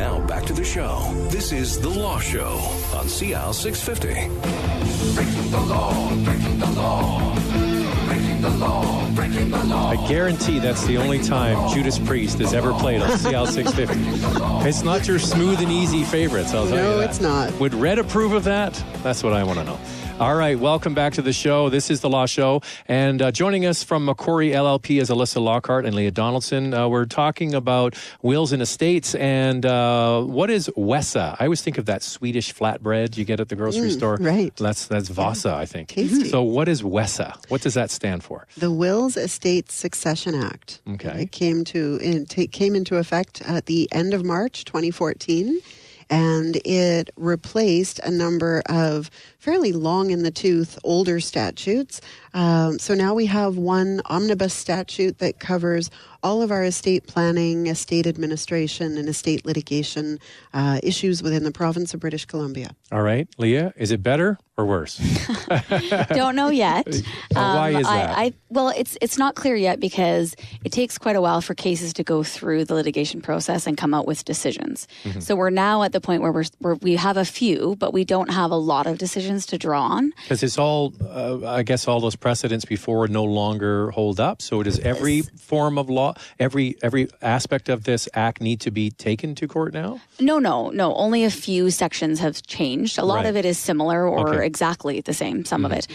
Now back to the show. This is The Law Show on CL 650. Breaking the law, breaking the law. Breaking the law, breaking the law. I guarantee that's the only time Judas Priest has ever played on CL 650. It's not your smooth and easy favorites, I'll tell you that. No, it's not. Would Red approve of that? That's what I want to know. All right, welcome back to the show. This is The Law Show. And joining us from McQuarrieHunterLLP is Alyssa Lockhart and Leah Donaldson. We're talking about wills and estates. And what is Wessa? I always think of that Swedish flatbread you get at the grocery store. Right. That's Vasa, I think. Tasty. So what is Wessa? What does that stand for? The Wills, Estates, Succession Act. Okay. It came into effect at the end of March 2014. And it replaced a number of fairly long in the tooth older statutes. So now we have one omnibus statute that covers all of our estate planning, estate administration, and estate litigation issues within the province of British Columbia. All right, Leah, is it better or worse? Don't know yet. Why is that? Well, it's not clear yet because it takes quite a while for cases to go through the litigation process and come out with decisions. Mm-hmm. So we're now at the point where we have a few, but we don't have a lot of decisions to draw on. Because it's all, I guess, all those precedents before no longer hold up. So does every form of law, every aspect of this act need to be taken to court now? No. Only a few sections have changed. A lot of it is similar or exactly the same, some of it.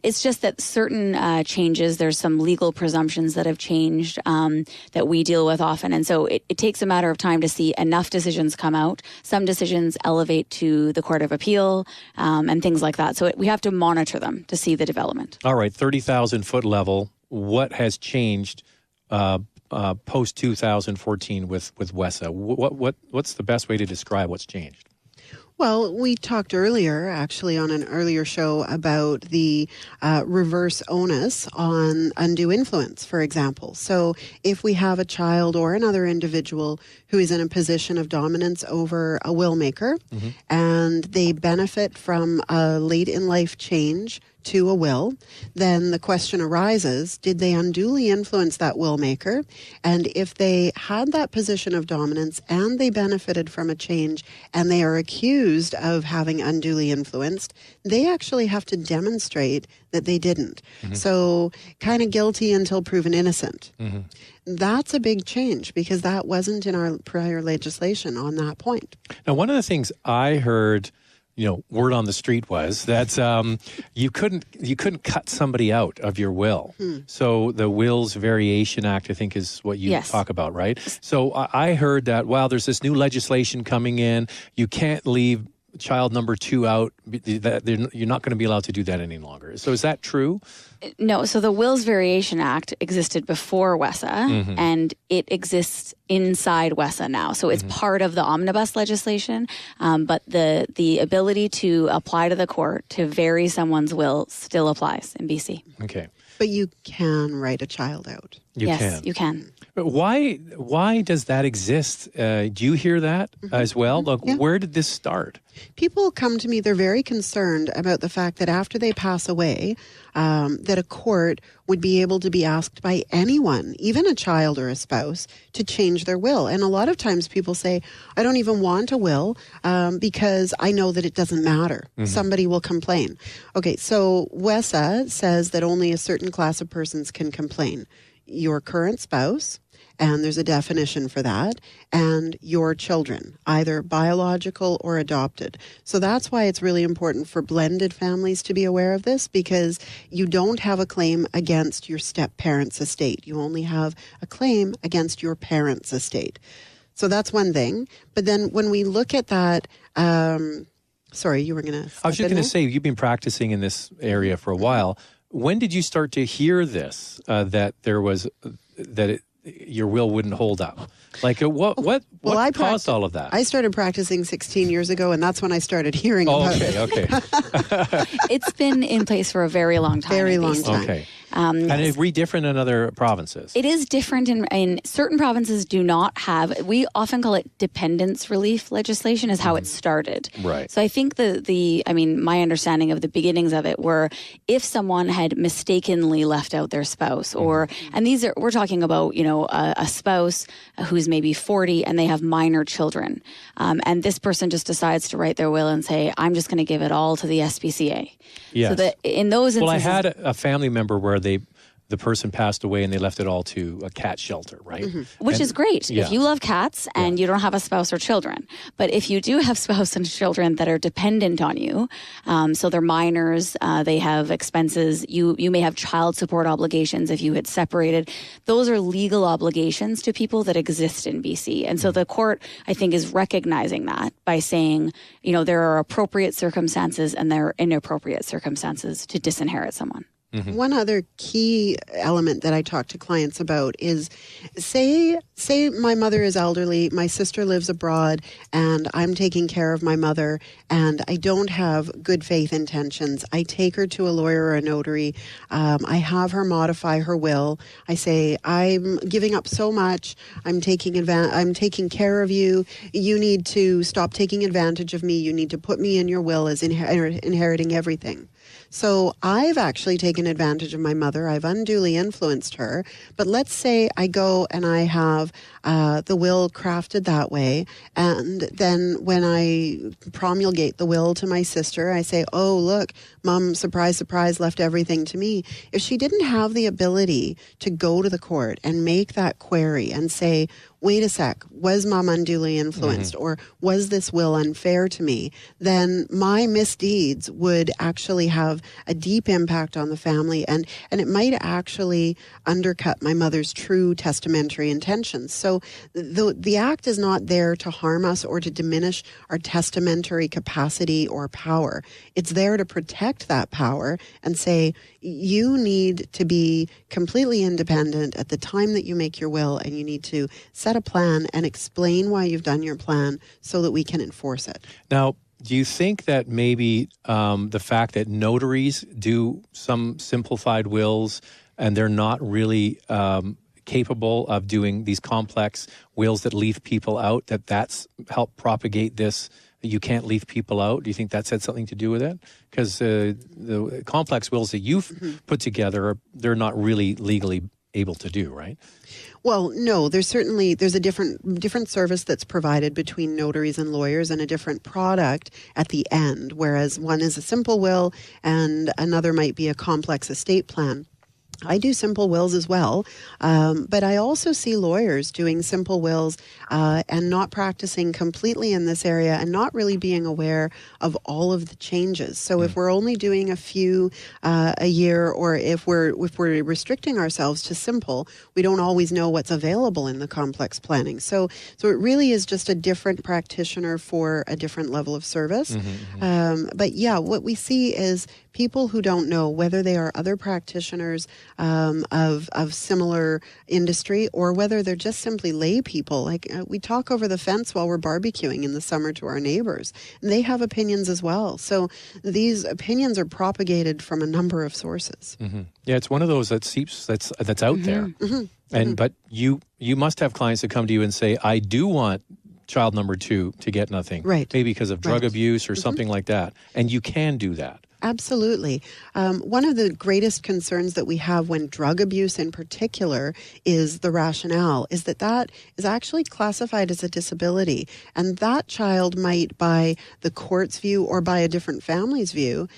It's just that certain changes, there's some legal presumptions that have changed that we deal with often. And so it takes a matter of time to see enough decisions come out. Some decisions elevate to the Court of Appeal and things like that. So we have to monitor them to see the development. All right, 30,000 foot level. What has changed post 2014 with Wessa? What's the best way to describe what's changed? Well, we talked earlier, actually, on an earlier show about the reverse onus on undue influence, for example. So if we have a child or another individual who is in a position of dominance over a will maker, and they benefit from a late-in-life change to a will, then the question arises, did they unduly influence that will maker? And if they had that position of dominance and they benefited from a change and they are accused of having unduly influenced, they actually have to demonstrate that they didn't. So kind of guilty until proven innocent. That's a big change because that wasn't in our prior legislation on that point. Now, one of the things I heard, word on the street was that you couldn't cut somebody out of your will. So the Wills Variation Act, I think, is what you talk about, right? So I heard that, there's this new legislation coming in. You can't leave child number 2 out. You're not going to be allowed to do that any longer. So is that true? No. So the Wills Variation Act existed before Wessa, and it exists inside Wessa now. So it's part of the omnibus legislation, but the ability to apply to the court to vary someone's will still applies in BC. Okay. But you can write a child out. Yes, you can. But why does that exist? Do you hear that as well? Look, where did this start? People come to me, they're very concerned about the fact that after they pass away, that a court would be able to be asked by anyone, even a child or a spouse, to change their will. And a lot of times people say, I don't even want a will because I know that it doesn't matter. Somebody will complain. Okay, so Wessa says that only a certain class of persons can complain. Your current spouse, and there's a definition for that, and your children, either biological or adopted. So that's why it's really important for blended families to be aware of this, because you don't have a claim against your step-parent's estate. You only have a claim against your parent's estate. So that's one thing. But then when we look at that, sorry, you were going to... I was just going to say, you've been practicing in this area for a while. When did you start to hear this, that there was, your will wouldn't hold up? Like, what caused all of that? I started practicing 16 years ago, and that's when I started hearing about it. Okay. It's been in place for a very long time. Very long time. Okay. And it read different in other provinces. It is different in certain provinces do not have, we often call it dependence relief legislation is how it started. Right. So I think my understanding of the beginnings of it were if someone had mistakenly left out their spouse and we're talking about, a spouse who's maybe 40 and they have minor children. And this person just decides to write their will and say, I'm just going to give it all to the SPCA. Yes. So that in those instances... Well, I had a family member where the person passed away and they left it all to a cat shelter, right? Which is great if you love cats and you don't have a spouse or children. But if you do have spouse and children that are dependent on you, so they're minors, they have expenses, you may have child support obligations if you had separated. Those are legal obligations to people that exist in BC. And so the court, I think, is recognizing that by saying, there are appropriate circumstances and there are inappropriate circumstances to disinherit someone. One other key element that I talk to clients about is say my mother is elderly, my sister lives abroad, and I'm taking care of my mother, and I don't have good faith intentions. I take her to a lawyer or a notary. I have her modify her will. I say, I'm giving up so much. I'm taking care of you. You need to stop taking advantage of me. You need to put me in your will as inheriting everything. So I've actually taken advantage of my mother. I've unduly influenced her. But let's say I go and I have the will crafted that way. And then when I promulgate the will to my sister, I say, oh, look, Mom, surprise, surprise, left everything to me. If she didn't have the ability to go to the court and make that query and say, wait a sec, was Mom unduly influenced or was this will unfair to me? Then my misdeeds would actually have a deep impact on the family and it might actually undercut my mother's true testamentary intentions. So the act is not there to harm us or to diminish our testamentary capacity or power. It's there to protect that power and say, you need to be completely independent at the time that you make your will, and you need to set a plan and explain why you've done your plan so that we can enforce it. Now, do you think that maybe the fact that notaries do some simplified wills and they're not really capable of doing these complex wills that leave people out, that's helped propagate this, that you can't leave people out? Do you think that's had something to do with it? Because the complex wills that you've put together, they're not really legally able to do, right? Well, no, there's a different service that's provided between notaries and lawyers and a different product at the end, whereas one is a simple will and another might be a complex estate plan. I do simple wills as well, but I also see lawyers doing simple wills and not practicing completely in this area and not really being aware of all of the changes. So if we're only doing a few a year, or if we're restricting ourselves to simple, we don't always know what's available in the complex planning. So it really is just a different practitioner for a different level of service. But yeah, what we see is people who don't know whether they are other practitioners of similar industry or whether they're just simply lay people. Like we talk over the fence while we're barbecuing in the summer to our neighbors, and they have opinions as well. So these opinions are propagated from a number of sources. Yeah, it's one of those that seeps that's out there. And but you must have clients that come to you and say, I do want child number 2 to get nothing, right? Maybe because of drug abuse or something like that, and you can do that. Absolutely. One of the greatest concerns that we have when drug abuse in particular is the rationale, is that is actually classified as a disability. And that child might, by the court's view or by a different family's view,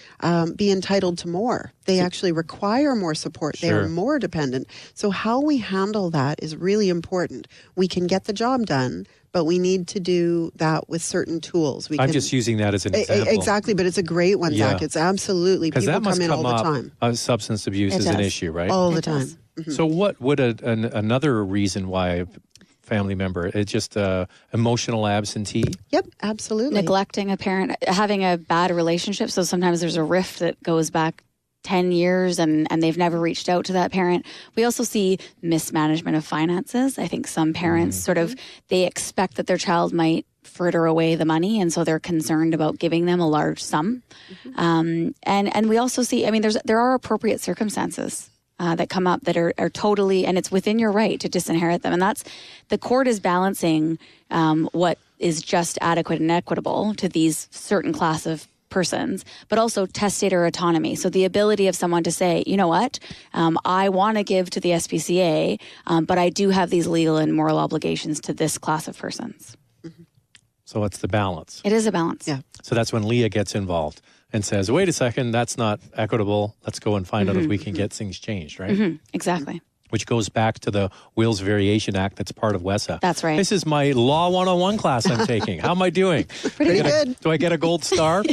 be entitled to more. They actually require more support. They are more dependent. So how we handle that is really important. We can get the job done, but we need to do that with certain tools. I'm just using that as an example. Exactly, but it's a great one, Zach. It's absolutely, people come in all the time. Substance abuse is an issue, right? All the time. So what would another reason why a family member, it's just emotional absentee? Yep, absolutely. Neglecting a parent, having a bad relationship. So sometimes there's a rift that goes back 10 years and they've never reached out to that parent. We also see mismanagement of finances. I think some parents they expect that their child might fritter away the money, and so they're concerned about giving them a large sum. And we also see, there are appropriate circumstances that come up that are totally, and it's within your right to disinherit them. And that's, the court is balancing what is just adequate and equitable to these certain class of persons, but also testator autonomy. So the ability of someone to say, you know what, I want to give to the SPCA, but I do have these legal and moral obligations to this class of persons. So it's the balance. It is a balance. Yeah. So that's when Leah gets involved and says, wait a second, that's not equitable. Let's go and find out if we can get things changed, right? Exactly. Which goes back to the Wills Variation Act that's part of WESA. That's right. This is my Law 101 class I'm taking. How am I doing? Pretty good. Do I get a gold star?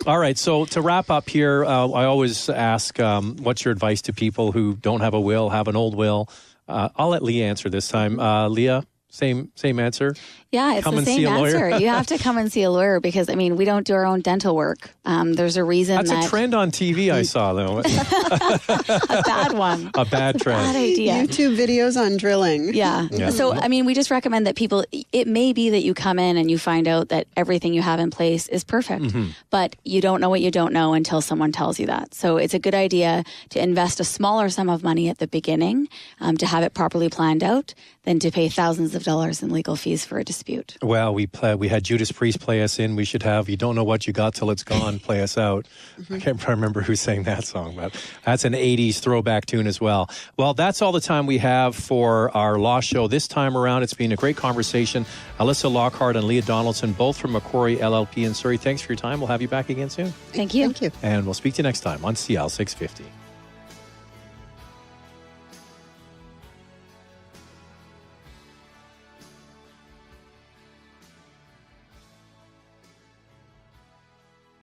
All right, so to wrap up here, I always ask, what's your advice to people who don't have a will, have an old will? I'll let Leah answer this time. Leah, same answer? Yeah, it's the same answer. You have to come and see a lawyer because, I mean, we don't do our own dental work. There's a reason That's a trend on TV I saw, though. a bad one. A bad trend. Bad idea. YouTube videos on drilling. Yeah. So, I mean, we just recommend that people, it may be that you come in and you find out that everything you have in place is perfect, but you don't know what you don't know until someone tells you that. So it's a good idea to invest a smaller sum of money at the beginning to have it properly planned out than to pay thousands of dollars in legal fees for a dispute. Well, we had Judas Priest play us in. We should have You Don't Know What You Got Till It's Gone play us out. I can't remember who sang that song, but that's an 80s throwback tune as well. Well, that's all the time we have for our Law Show this time around. It's been a great conversation. Alyssa Lockhart and Leah Donaldson, both from McQuarrie LLP in Surrey. Thanks for your time. We'll have you back again soon. Thank you. Thank you. And we'll speak to you next time on CL 650.